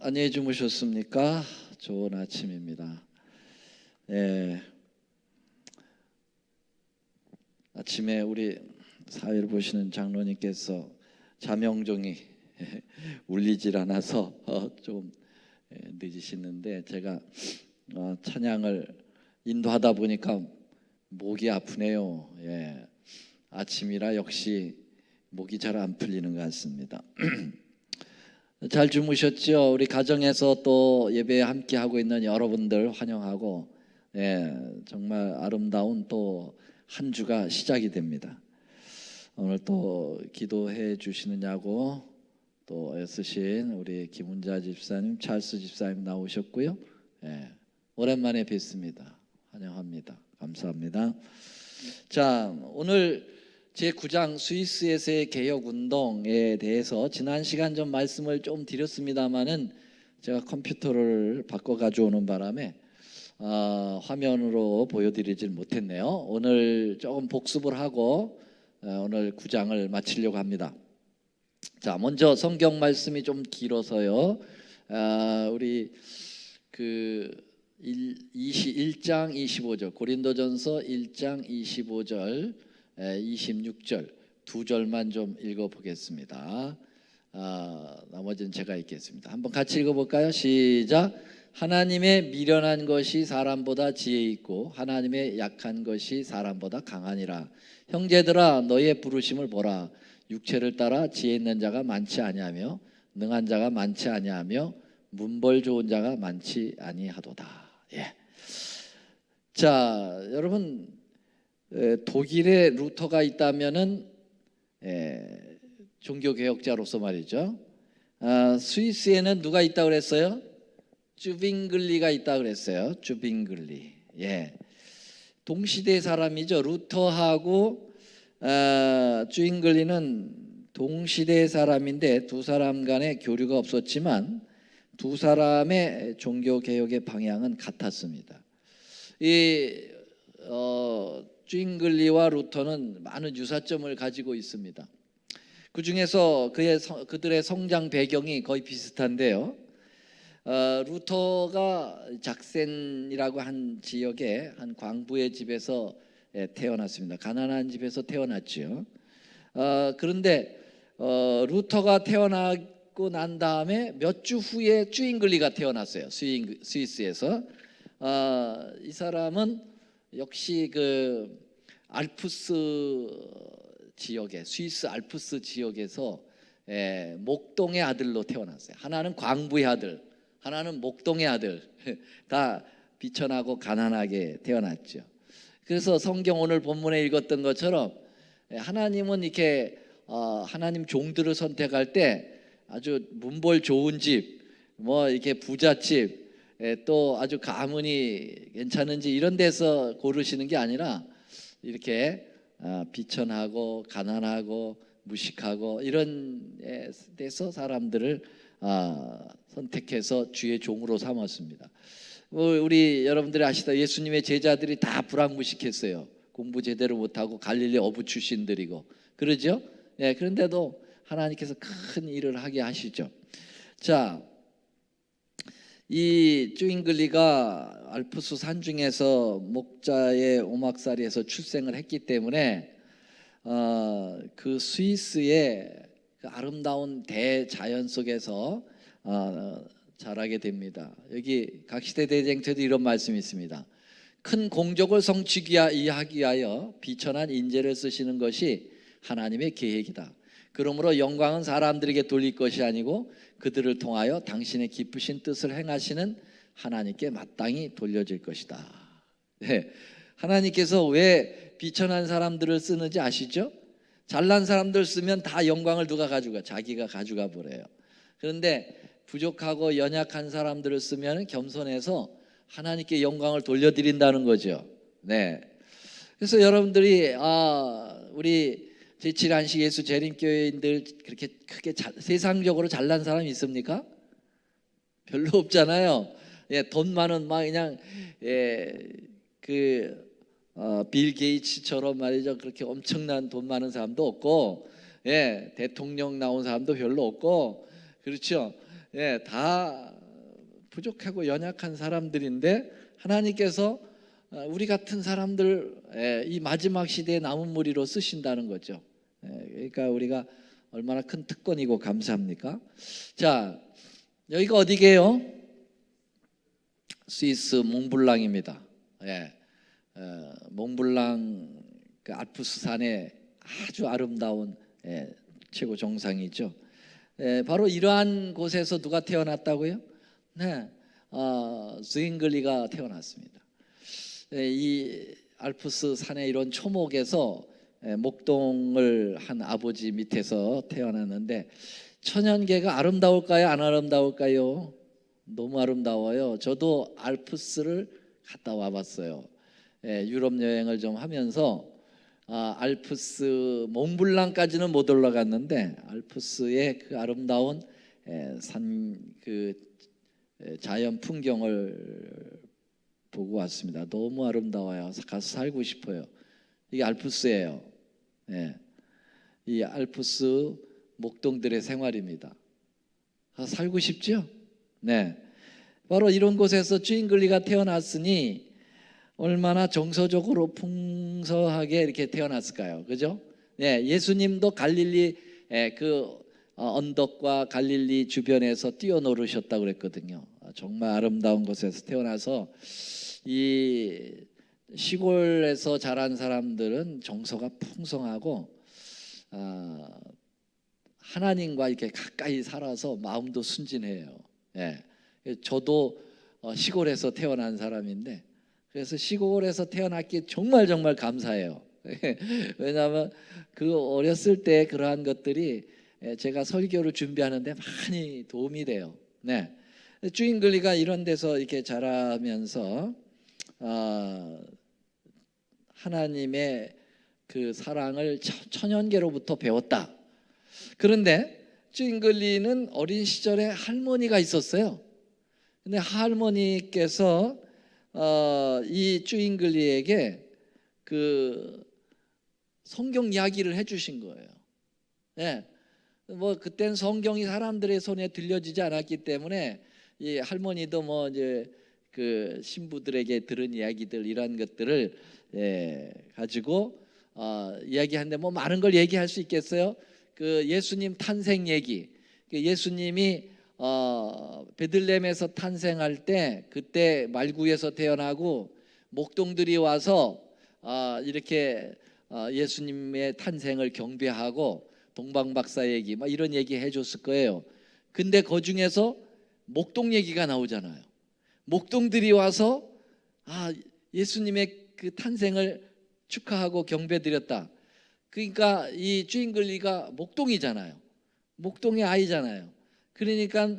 안녕히 주무셨습니까? 좋은 아침입니다. 예, 아침에 우리 사회를 보시는 장로님께서 자명종이 울리질 않아서 좀 늦으시는데 제가 찬양을 인도하다 보니까 목이 아프네요. 예, 아침이라 역시 목이 잘 안 풀리는 것 같습니다. 잘 주무셨죠? 우리 가정에서 또 예배에 함께 하고 있는 여러분들 환영하고, 정말 아름다운 또 한 주가 시작이 됩니다. 오늘 또 기도해 주시느냐고 또 애쓰신 우리 김은자 집사님, 찰스 집사님 나오셨고요. 오랜만에 뵙습니다. 환영합니다. 감사합니다. 자, 오늘 제9장 스위스에서의 개혁운동에 대해서 지난 시간 좀 말씀을 좀 드렸습니다마는 제가 컴퓨터를 바꿔 가져오는 바람에 화면으로 보여드리질 못했네요. 오늘 조금 복습을 하고 오늘 9장을 마치려고 합니다. 자, 먼저 성경 말씀이 좀 길어서요. 우리 1장 25절 고린도전서 1장 25절 26절 두 절만 좀 읽어보겠습니다. 나머지는 제가 읽겠습니다. 한번 같이 읽어볼까요? 시작. 하나님의 미련한 것이 사람보다 지혜 있고 하나님의 약한 것이 사람보다 강하니라. 형제들아 너희의 부르심을 보라. 육체를 따라 지혜 있는 자가 많지 아니하며 능한 자가 많지 아니하며 문벌 좋은 자가 많지 아니하도다. 자, 여러분 독일에 루터가 있다면은 종교개혁자로서 말이죠. 스위스에는 누가 있다고 그랬어요? 쭈빙글리가 있다고 그랬어요. 쭈빙글리. 동시대 사람이죠. 루터하고 쭈빙글리는 동시대 사람인데 두 사람 간의 교류가 없었지만 두 사람의 종교개혁의 방향은 같았습니다. 쭈잉글리와 루터는 많은 유사점을 가지고 있습니다. 그 중에서 그들의 성장 배경이 거의 비슷한데요. 루터가 작센이라고 한 지역의 한 광부의 집에서 태어났습니다. 가난한 집에서 태어났죠. 그런데 루터가 태어나고 난 다음에 몇 주 후에 쭈잉글리가 태어났어요. 스위스에서. 이 사람은 역시 그 알프스 지역에 스위스 알프스 지역에서 목동의 아들로 태어났어요. 하나는 광부의 아들, 하나는 목동의 아들. 다 비천하고 가난하게 태어났죠. 그래서 성경 오늘 본문에 읽었던 것처럼 하나님은 이렇게 하나님 종들을 선택할 때 아주 문벌 좋은 집, 뭐 이렇게 부잣집, 또 아주 가문이 괜찮은 집 이런 데서 고르시는 게 아니라 이렇게 비천하고 가난하고 무식하고 이런 데서 사람들을 선택해서 주의 종으로 삼았습니다. 우리 여러분들이 아시다 예수님의 제자들이 다 불황무식했어요. 공부 제대로 못하고 갈릴리 어부 출신들이고 그러죠. 그런데도 하나님께서 큰 일을 하게 하시죠. 자, 이 쭈잉글리가 알프스 산중에서 목자의 오막살이에서 출생을 했기 때문에 그 스위스의 그 아름다운 대자연 속에서 자라게 됩니다. 여기 각시대 대쟁터도 이런 말씀이 있습니다. 큰 공적을 성취하기 위하여 비천한 인재를 쓰시는 것이 하나님의 계획이다. 그러므로 영광은 사람들에게 돌릴 것이 아니고 그들을 통하여 당신의 기쁘신 뜻을 행하시는 하나님께 마땅히 돌려질 것이다. 하나님께서 왜 비천한 사람들을 쓰는지 아시죠? 잘난 사람들 쓰면 다 영광을 누가 가져가? 자기가 가져가 버려요. 그런데 부족하고 연약한 사람들을 쓰면 겸손해서 하나님께 영광을 돌려드린다는 거죠. 그래서 여러분들이 우리 제7안식 예수 재림교회인들 그렇게 크게 세상적으로 잘난 사람이 있습니까? 별로 없잖아요. 돈 많은 막 그냥 빌 게이츠처럼 말이죠. 그렇게 엄청난 돈 많은 사람도 없고, 대통령 나온 사람도 별로 없고, 그렇죠. 예, 다 부족하고 연약한 사람들인데 하나님께서 우리 같은 사람들 이 마지막 시대의 남은 무리로 쓰신다는 거죠. 그러니까 우리가 얼마나 큰 특권이고 감사합니까? 자, 여기가 어디게요? 스위스 몽블랑입니다. 몽블랑 그 알프스 산의 아주 아름다운 최고 정상이죠. 바로 이러한 곳에서 누가 태어났다고요? 네, 스윙글리가 태어났습니다. 이 알프스 산의 이런 초목에서 목동을 한 아버지 밑에서 태어났는데 천연계가 아름다울까요? 안 아름다울까요? 너무 아름다워요. 저도 알프스를 갔다 와봤어요. 유럽 여행을 좀 하면서 알프스 몽블랑까지는 못 올라갔는데 알프스의 그 아름다운 산 그 자연 풍경을 보고 왔습니다. 너무 아름다워요. 가서 살고 싶어요. 이게 알프스예요. 이 알프스 목동들의 생활입니다. 가서 살고 싶죠? 네. 바로 이런 곳에서 쥐잉글리가 태어났으니 얼마나 정서적으로 풍성하게 이렇게 태어났을까요? 그죠? 예수님도 갈릴리 그 언덕과 갈릴리 주변에서 뛰어노르셨다고 그랬거든요. 정말 아름다운 곳에서 태어나서 이 시골에서 자란 사람들은 정서가 풍성하고 하나님과 이렇게 가까이 살아서 마음도 순진해요. 저도 시골에서 태어난 사람인데 그래서 시골에서 태어났기 정말 감사해요. 왜냐하면 그 어렸을 때 그러한 것들이 제가 설교를 준비하는데 많이 도움이 돼요. 쥐잉글리가 이런 데서 이렇게 자라면서 하나님의 그 사랑을 천연계로부터 배웠다. 그런데 쥐잉글리는 어린 시절에 할머니가 있었어요. 근데 할머니께서 이 쥐잉글리에게 그 성경 이야기를 해주신 거예요. 뭐 그땐 성경이 사람들의 손에 들려지지 않았기 때문에 이 할머니도 뭐 이제 그 신부들에게 들은 이야기들 이런 것들을 가지고 이야기하는데 뭐 많은 걸 얘기할 수 있겠어요? 그 예수님 탄생 얘기, 예수님이 베들레헴에서 탄생할 때 그때 말구에서 태어나고 목동들이 와서 이렇게 예수님의 탄생을 경배하고 동방박사 얘기 막 이런 얘기 해줬을 거예요. 근데 그 중에서 목동 얘기가 나오잖아요. 목동들이 와서 예수님의 그 탄생을 축하하고 경배드렸다. 그러니까 이 쥐잉글리가 목동이잖아요. 목동의 아이잖아요. 그러니까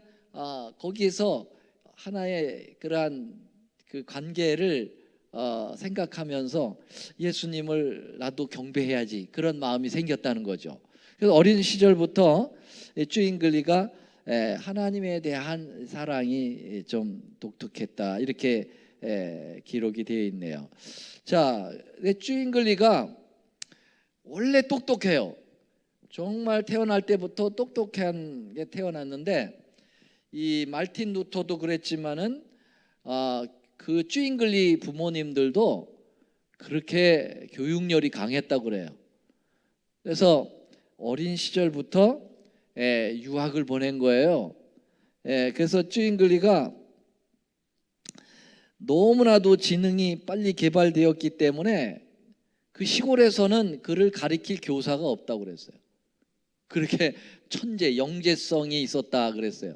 거기에서 하나의 그러한 그 관계를 생각하면서 예수님을 나도 경배해야지 그런 마음이 생겼다는 거죠. 그래서 어린 시절부터 쥐잉글리가 하나님에 대한 사랑이 좀 독특했다 이렇게 기록이 되어 있네요. 자, 쥐잉글리가 원래 똑똑해요. 정말 태어날 때부터 똑똑한 게 태어났는데 이 말틴 루터도 그랬지만은 그 쥐잉글리 부모님들도 그렇게 교육열이 강했다고 그래요. 그래서 어린 시절부터 유학을 보낸 거예요. 그래서 쥐잉글리가 너무나도 지능이 빨리 개발되었기 때문에 그 시골에서는 그를 가리킬 교사가 없다고 그랬어요. 그렇게 천재, 영재성이 있었다 그랬어요.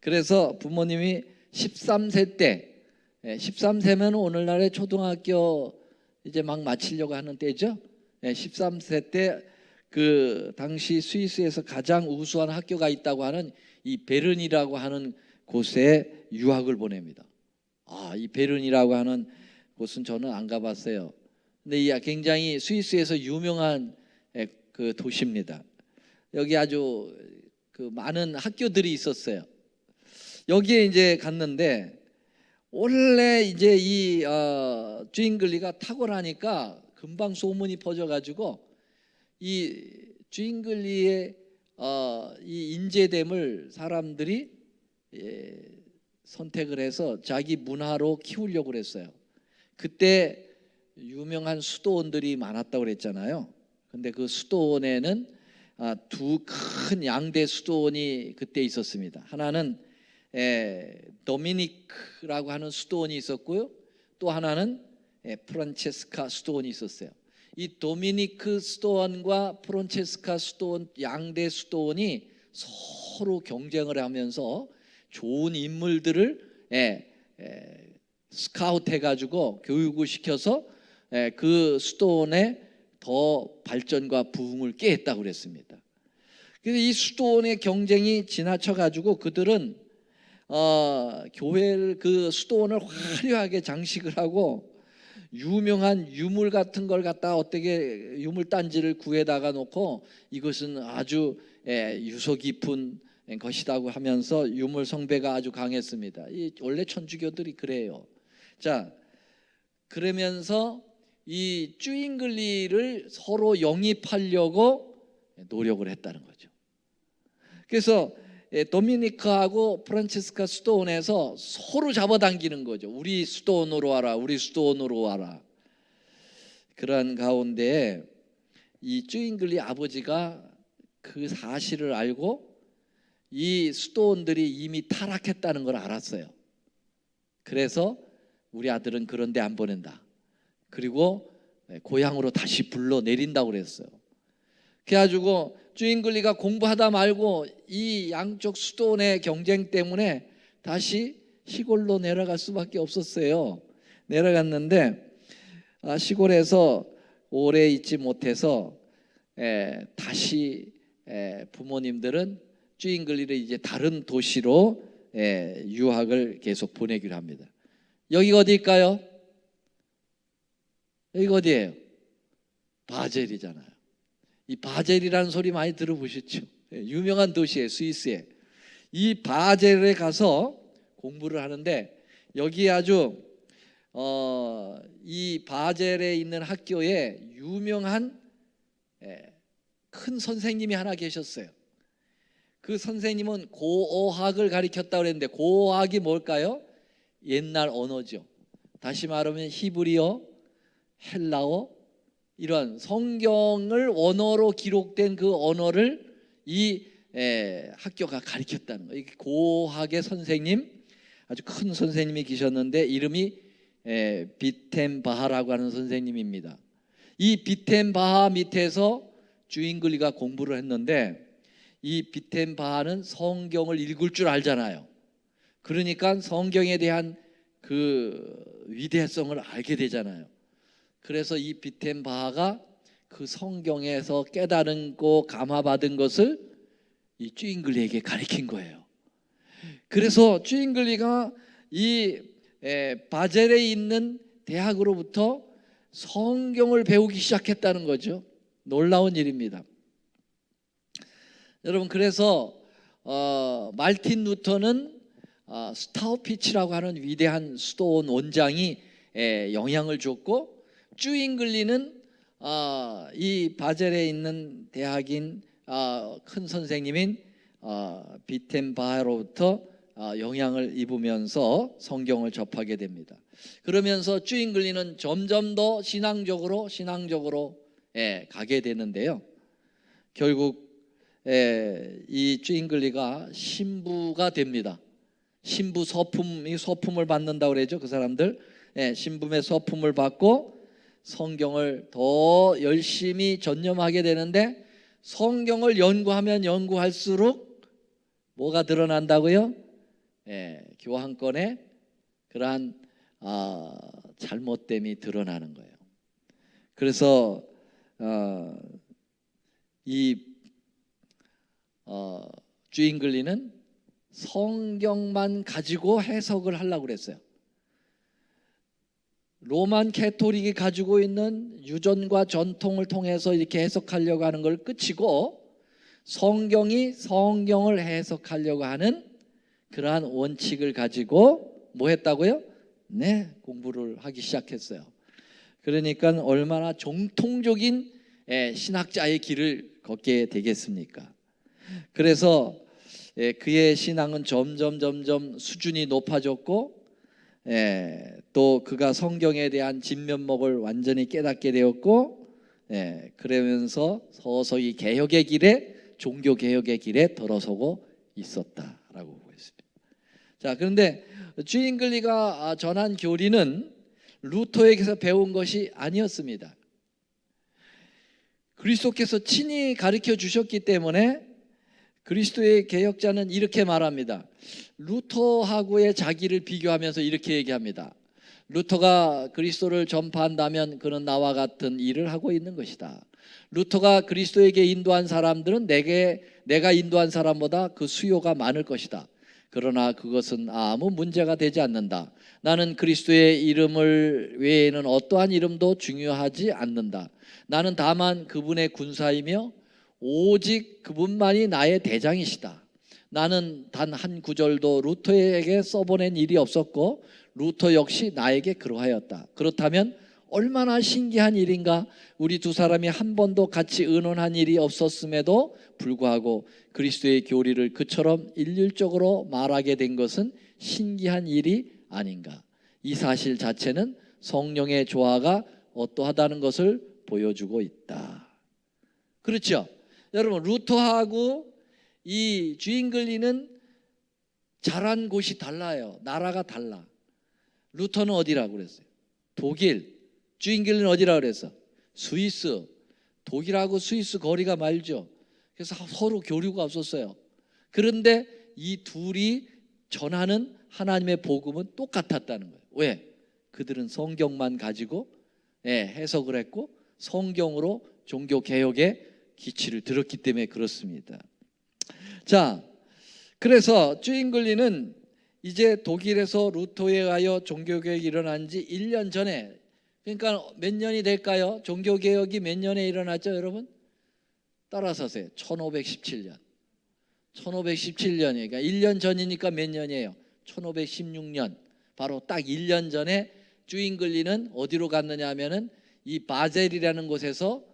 그래서 부모님이 13세 때 13세면 오늘날의 초등학교 이제 막 마치려고 하는 때죠. 13세 때 그 당시 스위스에서 가장 우수한 학교가 있다고 하는 이 베른이라고 하는 곳에 유학을 보냅니다. 이 베른이라고 하는 곳은 저는 안 가봤어요. 근데 이 굉장히 스위스에서 유명한 그 도시입니다. 여기 아주 그 많은 학교들이 있었어요. 여기에 이제 갔는데 원래 이제 이 쥐잉글리가 탁월하니까 금방 소문이 퍼져가지고 이 쥐잉글리의 이 인재됨을 사람들이 선택을 해서 자기 문화로 키우려고 그랬어요. 그때 유명한 수도원들이 많았다고 그랬잖아요. 근데 그 수도원에는 두 큰 양대 수도원이 그때 있었습니다. 하나는 도미니크라고 하는 수도원이 있었고요. 또 하나는 프란체스카 수도원이 있었어요. 이 도미니크 수도원과 프란체스카 수도원 양대 수도원이 서로 경쟁을 하면서 좋은 인물들을 스카우트해 가지고 교육을 시켜서 그 수도원의 더 발전과 부흥을 꾀했다고 그랬습니다. 그래서 이 수도원의 경쟁이 지나쳐 가지고 그들은 교회를 그 수도원을 화려하게 장식을 하고 유명한 유물 같은 걸 갖다 어떻게 유물 단지를 구해다가 놓고 이것은 아주 유서 깊은 것이라고 하면서 유물 숭배가 아주 강했습니다. 이 원래 천주교들이 그래요. 자, 그러면서 이 쭈잉글리를 서로 영입하려고 노력을 했다는 거죠. 그래서 도미니크하고 프란치스카 수도원에서 서로 잡아당기는 거죠. 우리 수도원으로 와라, 우리 수도원으로 와라. 그런 가운데 이 쭈잉글리 아버지가 그 사실을 알고 이 수도원들이 이미 타락했다는 걸 알았어요. 그래서 우리 아들은 그런 데 안 보낸다. 그리고 고향으로 다시 불러내린다고 그랬어요. 그래가지고 쭈잉글리가 공부하다 말고 이 양쪽 수도원의 경쟁 때문에 다시 시골로 내려갈 수밖에 없었어요. 내려갔는데 시골에서 오래 있지 못해서 다시 부모님들은 쭈잉글리를 이제 다른 도시로 유학을 계속 보내기로 합니다. 여기가 어디일까요? 여기가 어디예요? 바젤이잖아요. 이 바젤이라는 소리 많이 들어보셨죠? 유명한 도시에 스위스에 이 바젤에 가서 공부를 하는데 여기 아주 이 바젤에 있는 학교에 유명한 큰 선생님이 하나 계셨어요. 그 선생님은 고어학을 가르쳤다고 그랬는데 고어학이 뭘까요? 옛날 언어죠. 다시 말하면 히브리어, 헬라어 이런 성경을 원어로 기록된 그 언어를 이 학교가 가르쳤다는 거예요. 고학의 선생님, 아주 큰 선생님이 계셨는데 이름이 비템바하라고 하는 선생님입니다. 이 비템바하 밑에서 쭈잉글리가 공부를 했는데 이 비템바하는 성경을 읽을 줄 알잖아요. 그러니까 성경에 대한 그 위대성을 알게 되잖아요. 그래서 이 비템바하가 그 성경에서 깨달고 감화받은 것을 이 쭈잉글리에게 가르친 거예요. 그래서 쭈잉글리가 이 바젤에 있는 대학으로부터 성경을 배우기 시작했다는 거죠. 놀라운 일입니다. 여러분, 그래서 말틴 루터는 스타우피치라고 하는 위대한 수도원 원장이 영향을 줬고, 쭈잉글리는 이 바젤에 있는 대학인 큰 선생님인 비템바하로부터 영향을 입으면서 성경을 접하게 됩니다. 그러면서 쭈잉글리는 점점 더 신앙적으로 가게 되는데요. 결국 이 쭈잉글리가 신부가 됩니다. 신부 서품을 받는다고 그러죠. 그 사람들 신부의 서품을 받고 성경을 더 열심히 전념하게 되는데, 성경을 연구하면 연구할수록 뭐가 드러난다고요? 교황권의 그러한 잘못됨이 드러나는 거예요. 그래서 이 쭈잉글리는 성경만 가지고 해석을 하려고 그랬어요. 로만 캐토릭이 가지고 있는 유전과 전통을 통해서 이렇게 해석하려고 하는 걸 끝이고, 성경이 성경을 해석하려고 하는 그러한 원칙을 가지고 뭐 했다고요? 공부를 하기 시작했어요. 그러니까 얼마나 정통적인 신학자의 길을 걷게 되겠습니까? 그래서 그의 신앙은 점점 수준이 높아졌고, 또 그가 성경에 대한 진면목을 완전히 깨닫게 되었고, 그러면서 서서히 개혁의 길에, 종교 개혁의 길에 들어서고 있었다라고 보고 있습니다. 자, 그런데 주인글리가 전한 교리는 루터에게서 배운 것이 아니었습니다. 그리스도께서 친히 가르쳐 주셨기 때문에 그리스도의 개혁자는 이렇게 말합니다. 루터하고의 자기를 비교하면서 이렇게 얘기합니다. 루터가 그리스도를 전파한다면 그는 나와 같은 일을 하고 있는 것이다. 루터가 그리스도에게 인도한 사람들은 내가 인도한 사람보다 그 수요가 많을 것이다. 그러나 그것은 아무 문제가 되지 않는다. 나는 그리스도의 이름을 외에는 어떠한 이름도 중요하지 않는다. 나는 다만 그분의 군사이며 오직 그분만이 나의 대장이시다. 나는 단 한 구절도 루터에게 써보낸 일이 없었고 루터 역시 나에게 그러하였다. 그렇다면 얼마나 신기한 일인가. 우리 두 사람이 한 번도 같이 의논한 일이 없었음에도 불구하고 그리스도의 교리를 그처럼 일률적으로 말하게 된 것은 신기한 일이 아닌가. 이 사실 자체는 성령의 조화가 어떠하다는 것을 보여주고 있다. 그렇죠? 여러분, 루터하고 이 주인글리는 자란 곳이 달라요. 나라가 달라. 루터는 어디라고 그랬어요? 독일. 주인글리는 어디라고 그랬어? 스위스. 독일하고 스위스 거리가 멀죠. 그래서 서로 교류가 없었어요. 그런데 이 둘이 전하는 하나님의 복음은 똑같았다는 거예요. 왜? 그들은 성경만 가지고 해석을 했고 성경으로 종교 개혁의 기치를 들었기 때문에 그렇습니다. 자, 그래서 주인글리는 이제 독일에서 루터에 의하여 종교개혁이 일어난 지 1년 전에, 그러니까 몇 년이 될까요? 종교개혁이 몇 년에 일어났죠, 여러분? 따라서세요. 1517년. 1517년이니까 1년 전이니까 몇 년이에요? 1516년. 바로 딱 1년 전에 주인글리는 어디로 갔느냐 하면은 이 바젤이라는 곳에서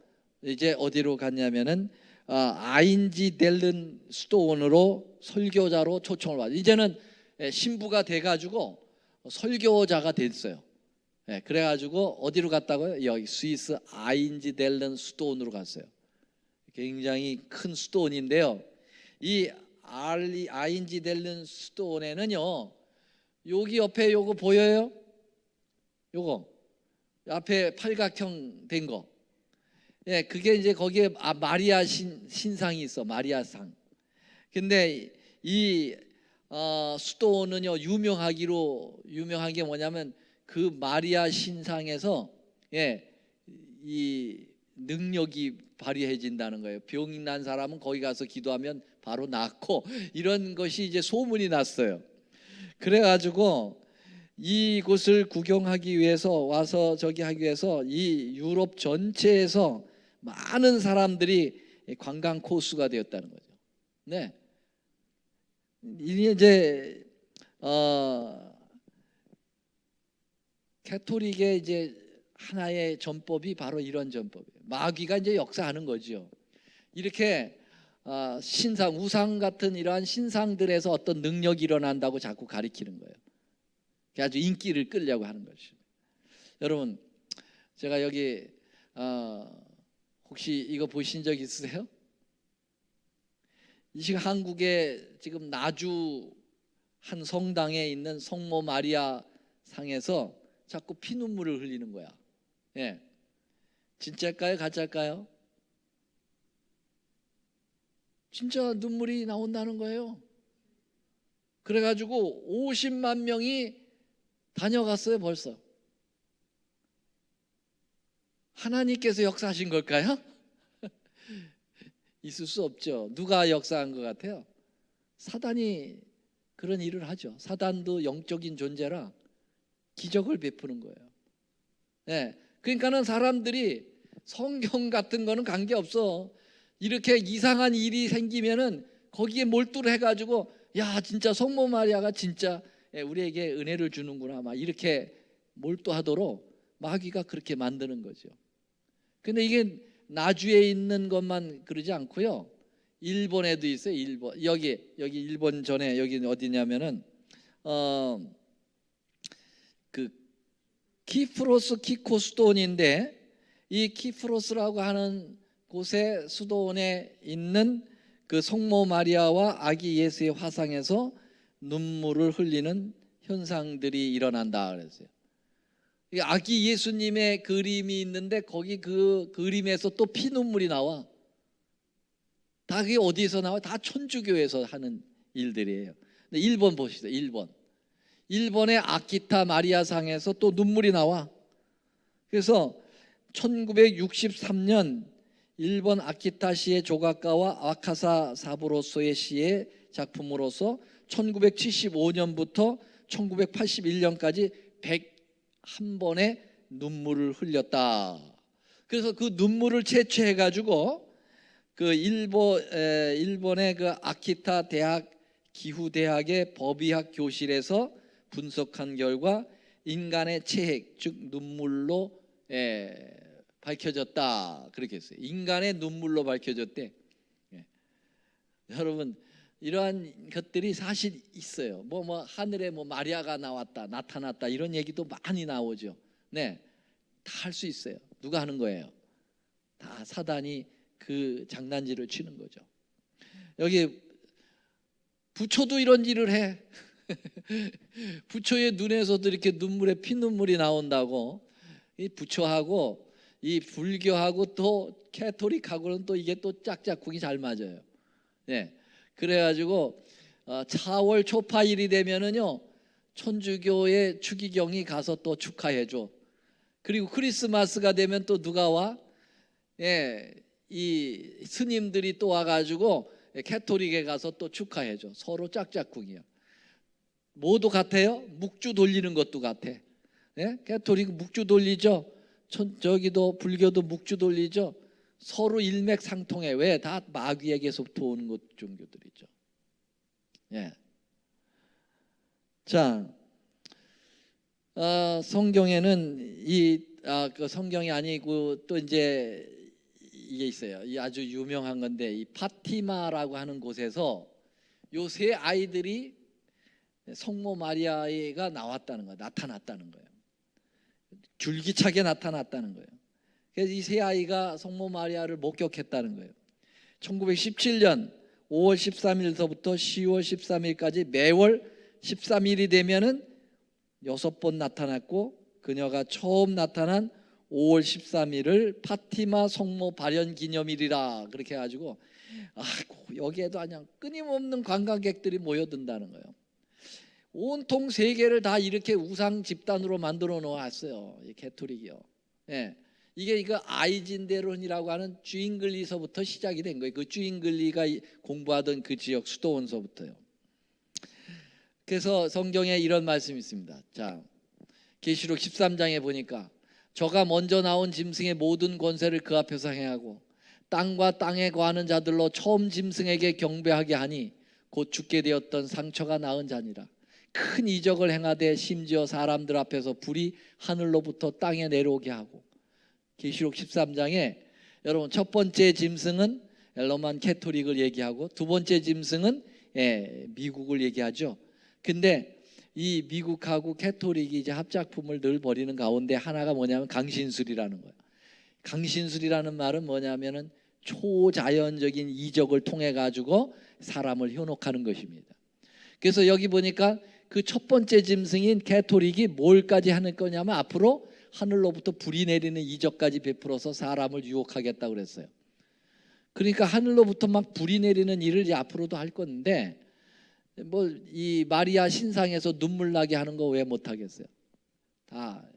이제 어디로 갔냐면은 아인지 델른 수도원으로 설교자로 초청을 받아요. 이제는 신부가 돼가지고 설교자가 됐어요. 그래가지고 어디로 갔다고요? 여기 스위스 아인지 델른 수도원으로 갔어요. 굉장히 큰 수도원인데요. 이 아인지 델른 수도원에는요, 여기 옆에 요거 보여요? 요거 앞에 팔각형 된 거. 그게 이제 거기에 마리아 신상이 있어. 마리아 상. 근데 이 수도원은요, 유명한 게 뭐냐면 그 마리아 신상에서 이 능력이 발휘해진다는 거예요. 병이 난 사람은 거기 가서 기도하면 바로 낫고, 이런 것이 이제 소문이 났어요. 그래가지고 이곳을 구경하기 위해서 와서 저기 하기 위해서 이 유럽 전체에서 많은 사람들이 관광 코스가 되었다는 거죠. 네. 이제 캐토릭의 이제 하나의 전법이 바로 이런 전법이에요. 마귀가 이제 역사하는 거죠. 이렇게 신상, 우상 같은 이러한 신상들에서 어떤 능력이 일어난다고 자꾸 가리키는 거예요. 아주 인기를 끌려고 하는 것이죠. 여러분, 제가 여기 혹시 이거 보신 적 있으세요? 이 시간 한국에 지금 나주 한 성당에 있는 성모 마리아 상에서 자꾸 피눈물을 흘리는 거야. 진짜일까요? 가짜일까요? 진짜 눈물이 나온다는 거예요. 그래가지고 50만 명이 다녀갔어요. 벌써. 하나님께서 역사하신 걸까요? 있을 수 없죠. 누가 역사한 것 같아요? 사단이 그런 일을 하죠. 사단도 영적인 존재라 기적을 베푸는 거예요. 그러니까는 사람들이 성경 같은 거는 관계없어. 이렇게 이상한 일이 생기면은 거기에 몰두를 해가지고, 야, 진짜 성모 마리아가 진짜 우리에게 은혜를 주는구나, 막 이렇게 몰두하도록 마귀가 그렇게 만드는 거죠. 근데 이게 나주에 있는 것만 그러지 않고요, 일본에도 있어요. 일본 여기 일본 전에 여기 어디냐면은 그 키프로스 키코 수도원인데 이 키프로스라고 하는 곳에 수도원에 있는 그 성모 마리아와 아기 예수의 화상에서 눈물을 흘리는 현상들이 일어난다 그랬어요. 아기 예수님의 그림이 있는데 거기 그 그림에서 또 피눈물이 나와. 다 그게 어디서 나와? 다 천주교에서 하는 일들이에요. 근데 일본 보시죠. 일본의 아키타 마리아상에서 또 눈물이 나와. 그래서 1963년 일본 아키타시의 조각가와 와카사 사부로소의 시의 작품으로서 1975년부터 1981년까지 101번의 눈물을 흘렸다. 그래서 그 눈물을 채취해 가지고 그 일본의 그 아키타 대학 기후대학의 법의학 교실에서 분석한 결과 인간의 체액 즉 눈물로 밝혀졌다 그렇게 했어요. 인간의 눈물로 밝혀졌대. 여러분 이러한 것들이 사실 있어요. 뭐 하늘에 뭐 마리아가 나타났다 이런 얘기도 많이 나오죠. 네, 다 할 수 있어요. 누가 하는 거예요? 다 사단이 그 장난질을 치는 거죠. 여기 부처도 이런 일을 해. 부처의 눈에서도 이렇게 피눈물이 나온다고. 이 부처하고 이 불교하고 또 캐토릭하고는 또 이게 또 짝짝꿍이 잘 맞아요. 네. 그래가지고 차월 초파일이 되면은요 천주교의 추기경이 가서 또 축하해줘. 그리고 크리스마스가 되면 또 누가 와? 이 스님들이 또 와가지고 캐토릭에 가서 또 축하해줘. 서로 짝짝꿍이야. 뭐도 같아요? 묵주 돌리는 것도 같아. 캐토릭 묵주 돌리죠. 저기도 불교도 묵주 돌리죠. 서로 일맥상통해. 왜? 다 마귀에게서부터 오는 것 종교들이죠. 자, 성경에는 그 성경이 아니고 또 이제 이게 있어요. 이 아주 유명한 건데 이 파티마라고 하는 곳에서 요 세 아이들이 성모 마리아가 나타났다는 거예요. 줄기차게 나타났다는 거예요. 그래서 이 세 아이가 성모 마리아를 목격했다는 거예요. 1917년 5월 13일서부터 10월 13일까지 매월 13일이 되면은 6번 나타났고 그녀가 처음 나타난 5월 13일을 파티마 성모 발현 기념일이라 그렇게 해가지고 여기에도 그냥 끊임없는 관광객들이 모여든다는 거예요. 온통 세계를 다 이렇게 우상 집단으로 만들어 놓았어요. 이 캐토릭이요. 이게 이거 아이진대론이라고 하는 쥐잉글리서부터 시작이 된 거예요. 그 쥐잉글리가 공부하던 그 지역 수도원서부터요. 그래서 성경에 이런 말씀이 있습니다. 자, 계시록 13장에 보니까 저가 먼저 나온 짐승의 모든 권세를 그 앞에서 행하고 땅과 땅에 거하는 자들로 처음 짐승에게 경배하게 하니 곧 죽게 되었던 상처가 나은 자니라. 큰 이적을 행하되 심지어 사람들 앞에서 불이 하늘로부터 땅에 내려오게 하고. 계시록 13장에 여러분 첫 번째 짐승은 로만 캐토릭을 얘기하고 두 번째 짐승은 미국을 얘기하죠. 근데 이 미국하고 캐토릭이 이제 합작품을 늘 벌이는 가운데 하나가 뭐냐면 강신술이라는 거예요. 강신술이라는 말은 뭐냐면은 초자연적인 이적을 통해 가지고 사람을 현혹하는 것입니다. 그래서 여기 보니까 그 첫 번째 짐승인 캐토릭이 뭘까지 하는 거냐면 앞으로 하늘로부터 불이 내리는 이적까지 베풀어서 사람을 유혹하겠다고 그랬어요. 그러니까 하늘로부터 막 불이 내리는 일을 이제 앞으로도 할 건데 뭐 이 마리아 신상에서 눈물 나게 하는 거 왜 못 하겠어요? 다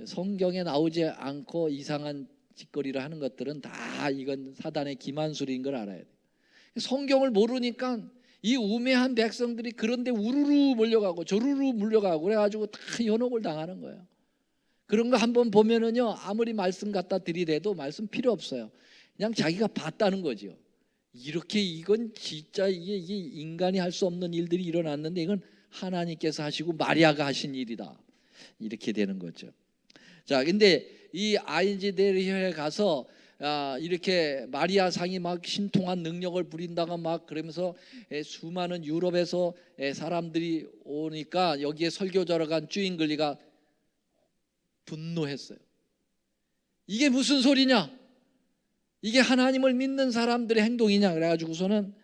성경에 나오지 않고 이상한 짓거리를 하는 것들은 다 이건 사단의 기만술인 걸 알아야 돼요. 성경을 모르니까 이 우매한 백성들이 그런데 우르르 몰려가고 저르르 몰려가고 그래가지고 다 현혹을 당하는 거예요. 그런 거 한번 보면은요 아무리 말씀 갖다 들이대도 말씀 필요 없어요. 그냥 자기가 봤다는 거죠. 이렇게 이건 진짜 이게 인간이 할 수 없는 일들이 일어났는데 이건 하나님께서 하시고 마리아가 하신 일이다. 이렇게 되는 거죠. 자, 근데 이 아인지데리에 가서 이렇게 마리아상이 막 신통한 능력을 부린다가 막 그러면서 수많은 유럽에서 사람들이 오니까 여기에 설교자로 간 쭈잉글리가 분노했어요. 이게 무슨 소리냐? 이게 하나님을 믿는 사람들의 행동이냐? 그래가지고서는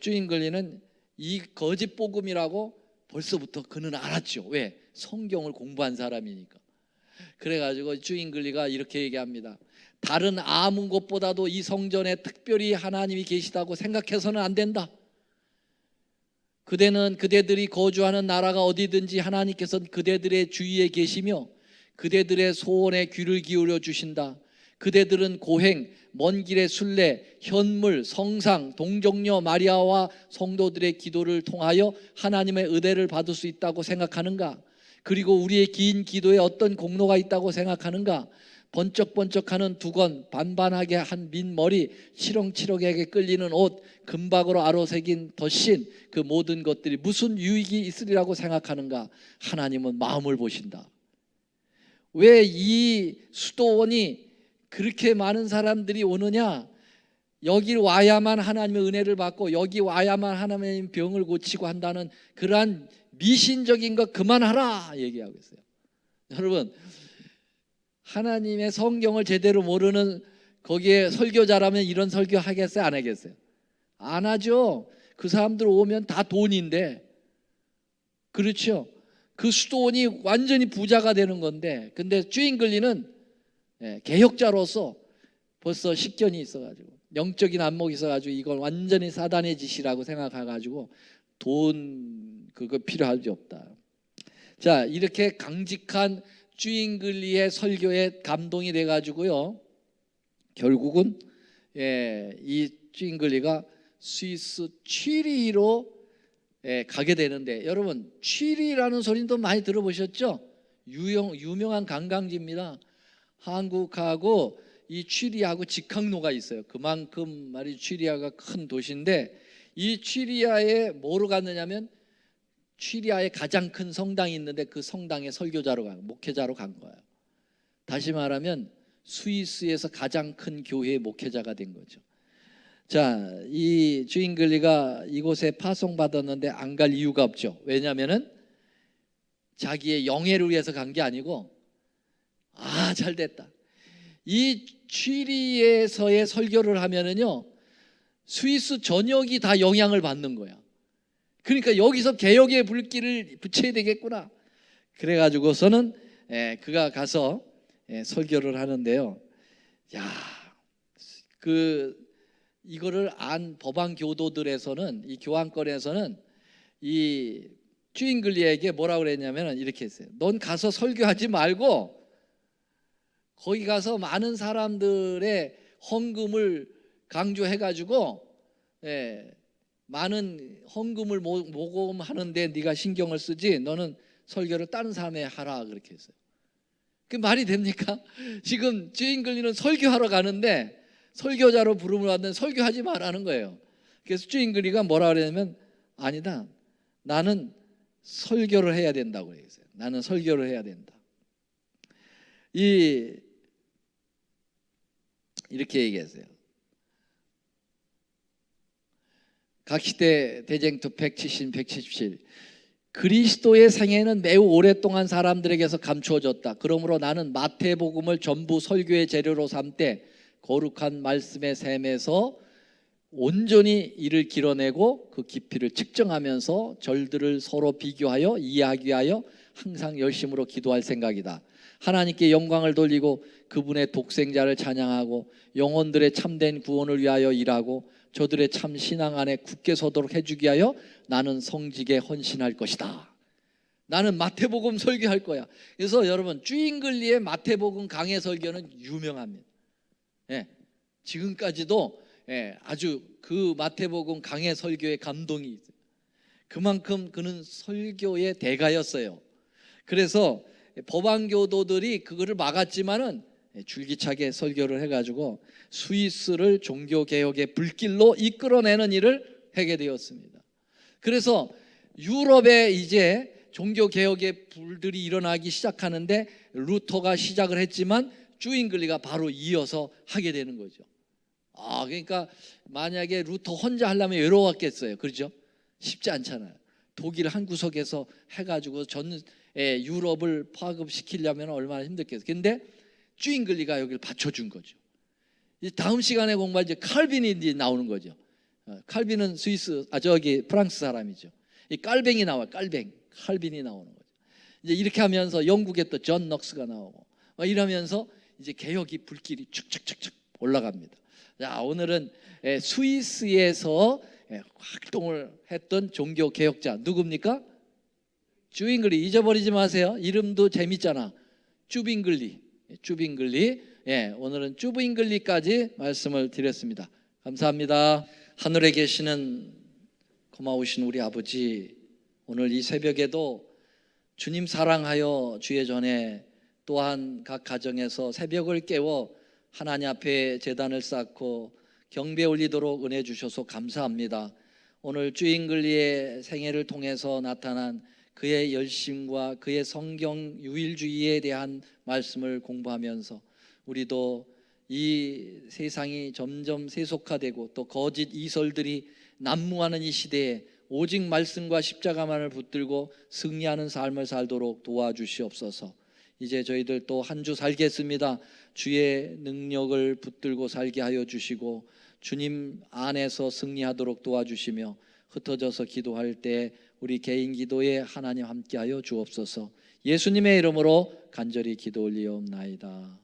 쭈잉글리는 이 거짓 복음이라고 벌써부터 그는 알았죠. 왜? 성경을 공부한 사람이니까. 그래가지고 쭈잉글리가 이렇게 얘기합니다. 다른 아무 곳보다도 이 성전에 특별히 하나님이 계시다고 생각해서는 안 된다. 그대들이 거주하는 나라가 어디든지 하나님께서는 그대들의 주위에 계시며 그대들의 소원에 귀를 기울여 주신다. 그대들은 고행, 먼 길의 순례, 현물, 성상, 동정녀 마리아와 성도들의 기도를 통하여 하나님의 은혜를 받을 수 있다고 생각하는가? 그리고 우리의 긴 기도에 어떤 공로가 있다고 생각하는가? 번쩍번쩍하는 두건, 반반하게 한 민머리, 치렁치렁하게 끌리는 옷, 금박으로 아로새긴 덧신, 그 모든 것들이 무슨 유익이 있으리라고 생각하는가? 하나님은 마음을 보신다. 왜 이 수도원이 그렇게 많은 사람들이 오느냐? 여기 와야만 하나님의 은혜를 받고 여기 와야만 하나님의 병을 고치고 한다는 그러한 미신적인 거 그만하라 얘기하고 있어요. 여러분, 하나님의 성경을 제대로 모르는 거기에 설교자라면 이런 설교 하겠어요? 안 하겠어요? 안 하죠. 그 사람들 오면 다 돈인데, 그렇죠? 그 수도원이 완전히 부자가 되는 건데, 근데 쭈잉글리는 개혁자로서 벌써 식견이 있어가지고 영적인 안목이 있어가지고 이건 완전히 사단의 짓이라고 생각해가지고 돈 그거 필요할 게 없다. 자, 이렇게 강직한 쭈잉글리의 설교에 감동이 돼가지고요, 결국은 이 쭈잉글리가 스위스 취리히로 가게 되는데, 여러분 취리라는 소리도 많이 들어보셨죠? 유명한 관광지입니다. 한국하고 이 취리하고 직항로가 있어요. 그만큼 말이 취리아가 큰 도시인데, 이 취리아에 뭐로 갔느냐면 취리아에 가장 큰 성당이 있는데 그 성당에 목회자로 간 거예요. 다시 말하면 스위스에서 가장 큰 교회의 목회자가 된 거죠. 자, 이 쭈잉글리가 이곳에 파송받았는데 안 갈 이유가 없죠. 왜냐하면은 자기의 영예를 위해서 간 게 아니고, 잘 됐다. 이 취리에서의 설교를 하면은요, 스위스 전역이 다 영향을 받는 거야. 그러니까 여기서 개혁의 불길을 붙여야 되겠구나. 그래가지고서는 그가 가서 설교를 하는데요. 이거를 안 법안 교도들에서는, 이 교황권에서는 이 쭈잉글리에게 뭐라고 그랬냐면 이렇게 했어요. 넌 가서 설교하지 말고 거기 가서 많은 사람들의 헌금을 강조해가지고 많은 헌금을 모금하는데 네가 신경을 쓰지, 너는 설교를 다른 사람에 하라, 그렇게 했어요. 그 말이 됩니까? 지금 쭈잉글리는 설교하러 가는데 설교자로 부름을 받는 설교하지 말라는 거예요. 그래서 쭈잉글리가 뭐라 그러냐면, 아니다, 나는 설교를 해야 된다고 그랬어요. 나는 설교를 해야 된다. 이렇게 얘기했어요. 각 시대 대쟁투 170, 177. 그리스도의 생애는 매우 오랫동안 사람들에게서 감추어졌다. 그러므로 나는 마태복음을 전부 설교의 재료로 삼되 거룩한 말씀의 셈에서 온전히 이를 길어내고 그 깊이를 측정하면서 절들을 서로 비교하여 이해하기 위하여 항상 열심으로 기도할 생각이다. 하나님께 영광을 돌리고 그분의 독생자를 찬양하고 영혼들의 참된 구원을 위하여 일하고 저들의 참 신앙 안에 굳게 서도록 해주기 위하여 나는 성직에 헌신할 것이다. 나는 마태복음 설교할 거야. 그래서 여러분, 쭈잉글리의 마태복음 강해 설교는 유명합니다. 지금까지도 아주 그 마태복음 강해 설교에 감동이 있어요. 그만큼 그는 설교의 대가였어요. 그래서 법안교도들이 그거를 막았지만은 줄기차게 설교를 해가지고 스위스를 종교개혁의 불길로 이끌어내는 일을 하게 되었습니다. 그래서 유럽에 이제 종교개혁의 불들이 일어나기 시작하는데 루터가 시작을 했지만 주잉글리가 바로 이어서 하게 되는 거죠. 그러니까 만약에 루터 혼자 하려면 외로웠겠어요. 그렇죠? 쉽지 않잖아요. 독일 한 구석에서 해가지고 전 유럽을 파급시키려면 얼마나 힘들겠어요. 근데 주잉글리가 여기를 받쳐준 거죠. 이제 다음 시간에 공부할 이제 칼빈이 이제 나오는 거죠. 칼빈은 프랑스 사람이죠. 이 깔뱅이 나와요. 칼빈이 나오는 거죠. 이제 이렇게 하면서 영국에 또 존 넉스가 나오고 이러면서 이제 개혁이 불길이 축축축축 올라갑니다. 자, 오늘은 스위스에서 활동을 했던 종교 개혁자 누굽니까? 주잉글리. 잊어버리지 마세요. 이름도 재밌잖아. 쭈빙글리. 오늘은 쭈빙글리까지 말씀을 드렸습니다. 감사합니다. 하늘에 계시는 고마우신 우리 아버지, 오늘 이 새벽에도 주님 사랑하여 주의 전에 또한 각 가정에서 새벽을 깨워 하나님 앞에 제단을 쌓고 경배 올리도록 은혜 주셔서 감사합니다. 오늘 주잉글리의 생애를 통해서 나타난 그의 열심과 그의 성경 유일주의에 대한 말씀을 공부하면서 우리도 이 세상이 점점 세속화되고 또 거짓 이설들이 난무하는 이 시대에 오직 말씀과 십자가만을 붙들고 승리하는 삶을 살도록 도와주시옵소서. 이제 저희들 또 한 주 살겠습니다. 주의 능력을 붙들고 살게 하여 주시고 주님 안에서 승리하도록 도와주시며 흩어져서 기도할 때 우리 개인 기도에 하나님 함께하여 주옵소서. 예수님의 이름으로 간절히 기도 올리옵나이다.